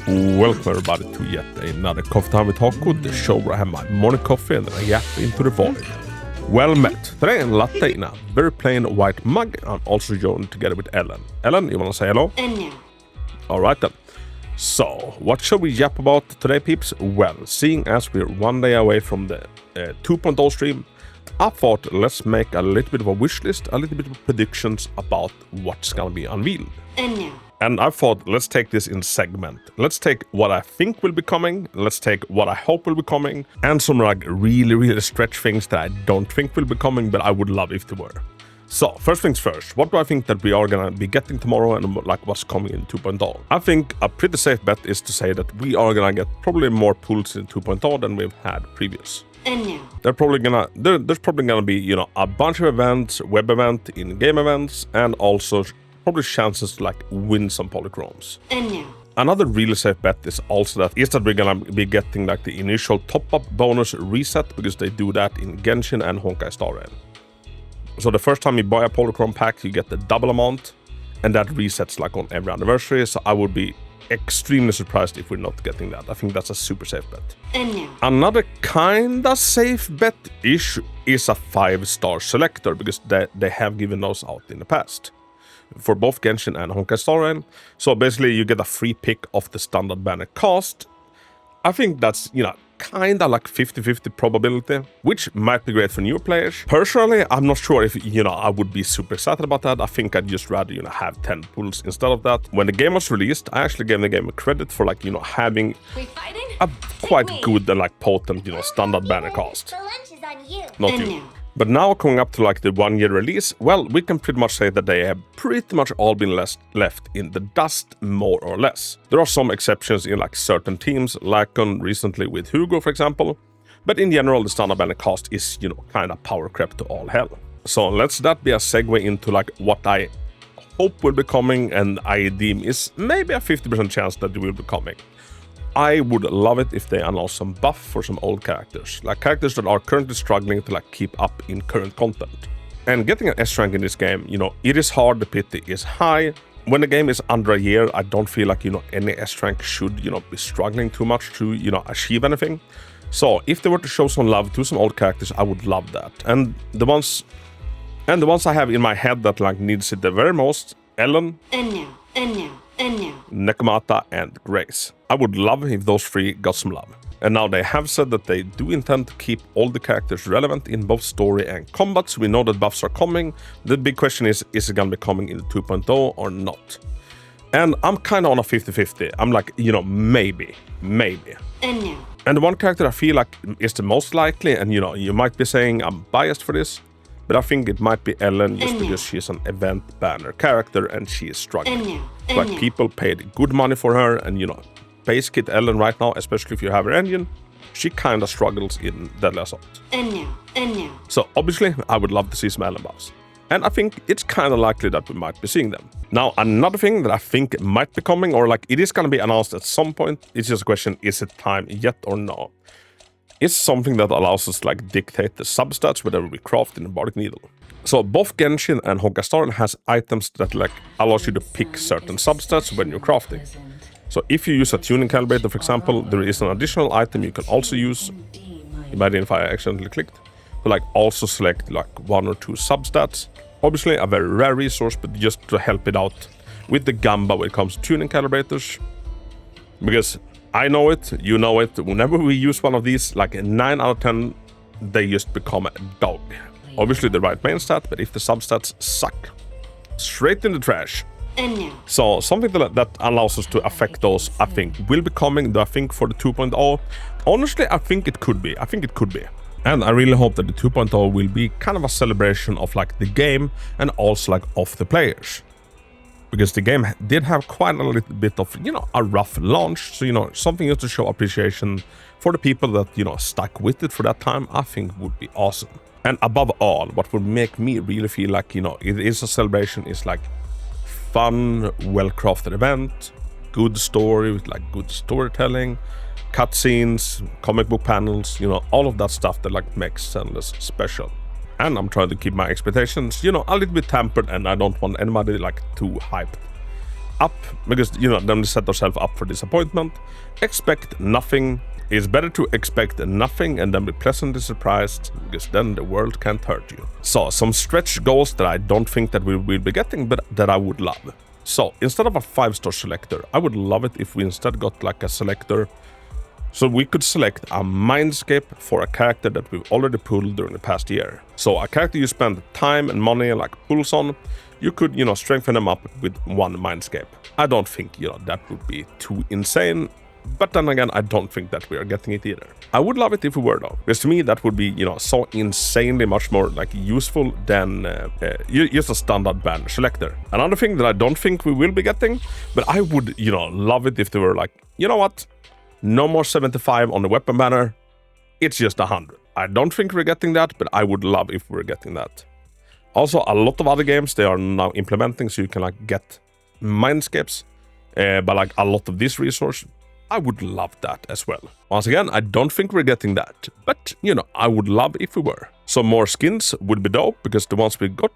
Welcome everybody to yet another Coffee Time with Hako, the show where I have my morning coffee and then I yap into the void. Well met. Today in latte in a very plain white mug. I'm also joined together with Ellen. Ellen, you want to say hello? No. Alright then. So, what shall we yap about today, peeps? Well, seeing as we're one day away from the 2.0 stream, I thought let's make a little bit of a wish list, a little bit of predictions about what's gonna be unveiled. No. And I thought, let's take this in segment. Let's take what I think will be coming, let's take what I hope will be coming, and some like really stretch things that I don't think will be coming, but I would love if they were. So, first things first, what do I think that we are gonna be getting tomorrow and like what's coming in 2.0? I think a pretty safe bet is to say that we are gonna get probably more pulls in 2.0 than we've had previous. No. There's probably gonna be, you know, a bunch of events, web event, in-game events, and also probably chances to like win some polychromes. No. Another really safe bet is also that we're gonna be getting like the initial top-up bonus reset, because they do that in Genshin and Honkai Star Rail. So the first time you buy a polychrome pack, you get the double amount, and that resets like on every anniversary. So I would be extremely surprised if we're not getting that. I think that's a super safe bet. No. Another kinda safe bet-ish is a 5-star selector, because they have given those out in the past for both Genshin and Honkai Star Rail. So basically you get a free pick of the standard banner cost. I think that's, you know, kinda like 50-50 probability, which might be great for new players. Personally, I'm not sure if, you know, I would be super excited about that. I think I'd just rather, you know, have 10 pulls instead of that. When the game was released, I actually gave the game a credit for like, you know, having a quite good and like potent, you know, standard banner cost. Not you. But now coming up to like the 1-year release, well, we can pretty much say that they have pretty much all been left in the dust, more or less. There are some exceptions in like certain teams, like on recently with Hugo, for example. But in general, the standard banner cost is, you know, kind of power crept to all hell. So let's that be a segue into like what I hope will be coming, and I deem is maybe a 50% chance that it will be coming. I would love it if they announce some buff for some old characters, like characters that are currently struggling to like keep up in current content. And getting an S rank in this game, you know, it is hard, the pity is high. When the game is under a year, I don't feel like, you know, any S rank should, you know, be struggling too much to, you know, achieve anything. So if they were to show some love to some old characters, I would love that. And the ones I have in my head that like needs it the very most, Ellen, Nekomata, and Grace. I would love if those three got some love. And now they have said that they do intend to keep all the characters relevant in both story and combat, so we know that buffs are coming. The big question is it gonna be coming in 2.0 or not? And I'm kind of on a 50-50. I'm like, you know, maybe. And the one character I feel like is the most likely, and you know, you might be saying I'm biased for this, but I think it might be Ellen, just because she's an event banner character and she is struggling. Like people paid good money for her, and you know, base kit Ellen right now, especially if you have her engine, she kind of struggles in Deadly Assault. So obviously, I would love to see some Ellen buffs. And I think it's kind of likely that we might be seeing them. Now, another thing that I think might be coming, or like it is going to be announced at some point, it's just a question, is it time yet or no? It's something that allows us to like dictate the substats whatever we craft in the Bardic Needle. So both Genshin and Honkai Star Rail has items that like allows you to pick certain substats when you're crafting. So if you use a tuning calibrator, for example, there is an additional item you can also use. Imagine if I accidentally clicked. But like also select like 1 or 2 substats. Obviously a very rare resource, but just to help it out with the gamba when it comes to tuning calibrators. Because I know it, you know it, whenever we use one of these, like 9 out of 10, they just become a dog. Obviously the right main stat, but if the substats suck, straight in the trash. So something that allows us to affect those, I think, will be coming, I think, for the 2.0. Honestly, I think it could be. And I really hope that the 2.0 will be kind of a celebration of like the game and also like of the players. Because the game did have quite a little bit of, you know, a rough launch. So, you know, something just to show appreciation for the people that, you know, stuck with it for that time, I think would be awesome. And above all, what would make me really feel like, you know, it is a celebration is like fun, well-crafted event, good story with like good storytelling, cutscenes, comic book panels, you know, all of that stuff that like makes Zenless special. And I'm trying to keep my expectations, you know, a little bit tempered, and I don't want anybody like too hyped up, because, you know, then we set ourselves up for disappointment. Expect nothing. It's better to expect nothing and then be pleasantly surprised, because then the world can't hurt you. So, some stretch goals that I don't think that we will be getting, but that I would love. So, instead of a 5-star selector, I would love it if we instead got like a selector. So we could select a mindscape for a character that we've already pulled during the past year. So a character you spend time and money like pulls on, you could, you know, strengthen them up with one mindscape. I don't think, you know, that would be too insane. But then again, I don't think that we are getting it either. I would love it if we were though, because to me that would be, you know, so insanely much more like useful than just a standard banner selector. Another thing that I don't think we will be getting, but I would, you know, love it if they were like, you know what, no more 75 on the weapon banner, it's just 100. I don't think we're getting that, but I would love if we're getting that. Also, a lot of other games they are now implementing, so you can like get mindscapes, but like a lot of this resource. I would love that as well. Once again, I don't think we're getting that, but, you know, I would love if we were. Some more skins would be dope, because the ones we got,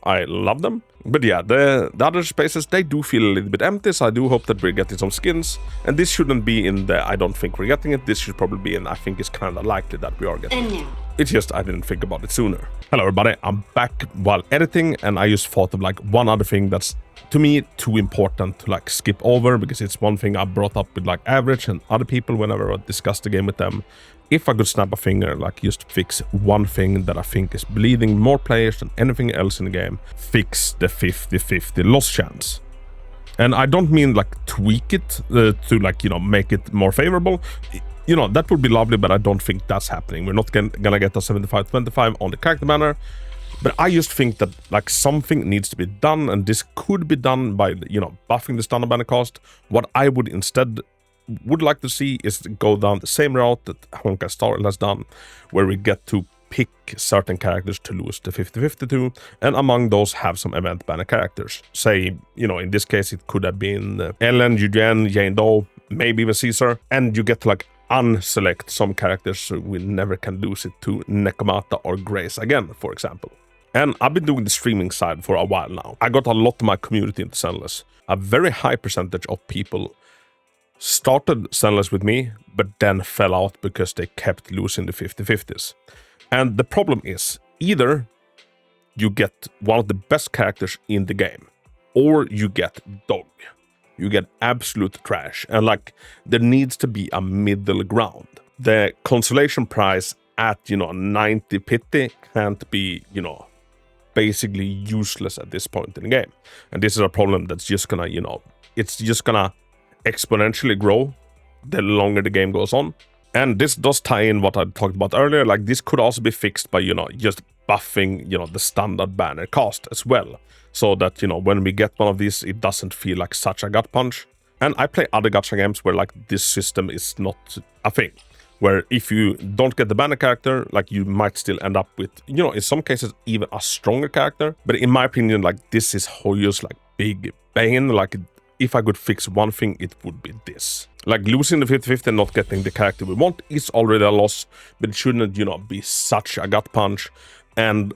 I love them. But yeah, the other spaces, they do feel a little bit empty, so I do hope that we're getting some skins. And this shouldn't be in the I don't think we're getting it, this should probably be in I think it's kind of likely that we are getting it. It's just I didn't think about it sooner. Hello everybody, I'm back while editing, and I just thought of like one other thing that's to me too important to like skip over, because it's one thing I brought up with like Average and other people whenever I discussed the game with them. If I could snap a finger, like just fix one thing that I think is bleeding more players than anything else in the game, fix the 50-50 loss chance. And I don't mean like tweak it to like, you know, make it more favorable. You know, that would be lovely, but I don't think that's happening. We're not gonna get a 75-25 on the character banner. But I just think that like something needs to be done, and this could be done by, you know, buffing the standard banner cost. What I would instead would like to see is go down the same route that Honkai Star Rail has done, where we get to pick certain characters to lose the 50-50 to, and among those have some event banner characters. Say, you know, in this case it could have been Ellen, Yugen, Jane Doe, maybe even Caesar, and you get to like unselect some characters so we never can lose it to Nekomata or Grace again, for example. And I've been doing the streaming side for a while now. I got a lot of my community into Zenless. A very high percentage of people started Zenless with me, but then fell out because they kept losing the 50-50s. And the problem is, either you get one of the best characters in the game, or you get dog. You get absolute trash. And like, there needs to be a middle ground. The consolation prize at, you know, 90 pity can't be, you know, basically useless at this point in the game. And this is a problem that's just gonna, you know, it's just gonna exponentially grow the longer the game goes on. And this does tie in what I talked about earlier. Like, this could also be fixed by, you know, just buffing, you know, the standard banner cost as well, so that, you know, when we get one of these, it doesn't feel like such a gut punch. And I play other gacha games where like this system is not a thing, where if you don't get the banner character, like, you might still end up with, you know, in some cases even a stronger character. But in my opinion, like, this is Hoyo's like big bane. Like, if I could fix one thing, it would be this. Like, losing the 50-50 and not getting the character we want is already a loss, but it shouldn't, you know, be such a gut punch. And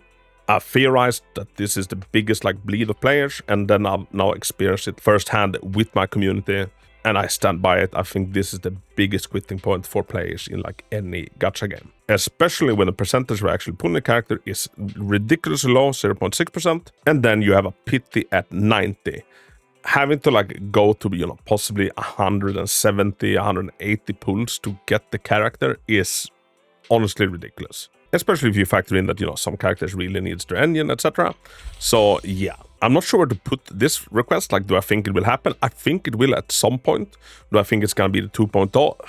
I theorized that this is the biggest like bleed of players, and then I've now experienced it firsthand with my community, and I stand by it. I think this is the biggest quitting point for players in like any gacha game, especially when the percentage we're actually pulling a character is ridiculously low, 0.6%, and then you have a pity at 90. Having to like go to, you know, possibly 170, 180 pulls to get the character is honestly ridiculous. Especially if you factor in that, you know, some characters really needs their engine, etc. So yeah, I'm not sure where to put this request. Like, do I think it will happen? I think it will at some point. Do I think it's gonna be the 2.0?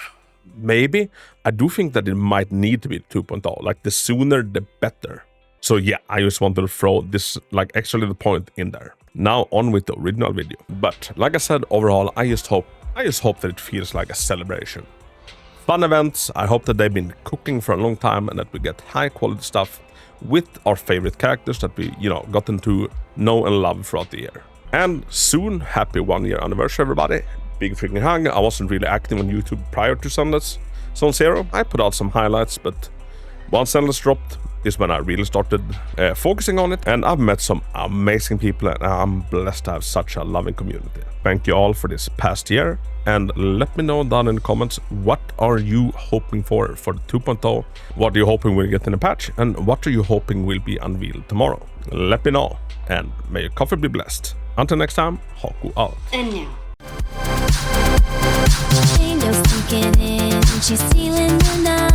Maybe. I do think that it might need to be the 2.0. Like, the sooner the better. So yeah, I just wanted to throw this like extra little point in there. Now on with the original video. But like I said, overall, I just hope that it feels like a celebration. Fun events. I hope that they've been cooking for a long time, and that we get high quality stuff with our favorite characters that we, you know, gotten to know and love throughout the year. And soon, happy 1 year anniversary, everybody. Big freaking hug. I wasn't really active on YouTube prior to Zenless. Zone Zero, I put out some highlights, but once Zenless dropped, is when I really started focusing on it, and I've met some amazing people, and I'm blessed to have such a loving community. Thank you all for this past year, and let me know down in the comments, what are you hoping for the 2.0? What are you hoping we'll get in the patch, and what are you hoping will be unveiled tomorrow? Let me know, and may your coffee be blessed. Until next time, Hako out. And now. Ain't no sinking in, she's stealing the night.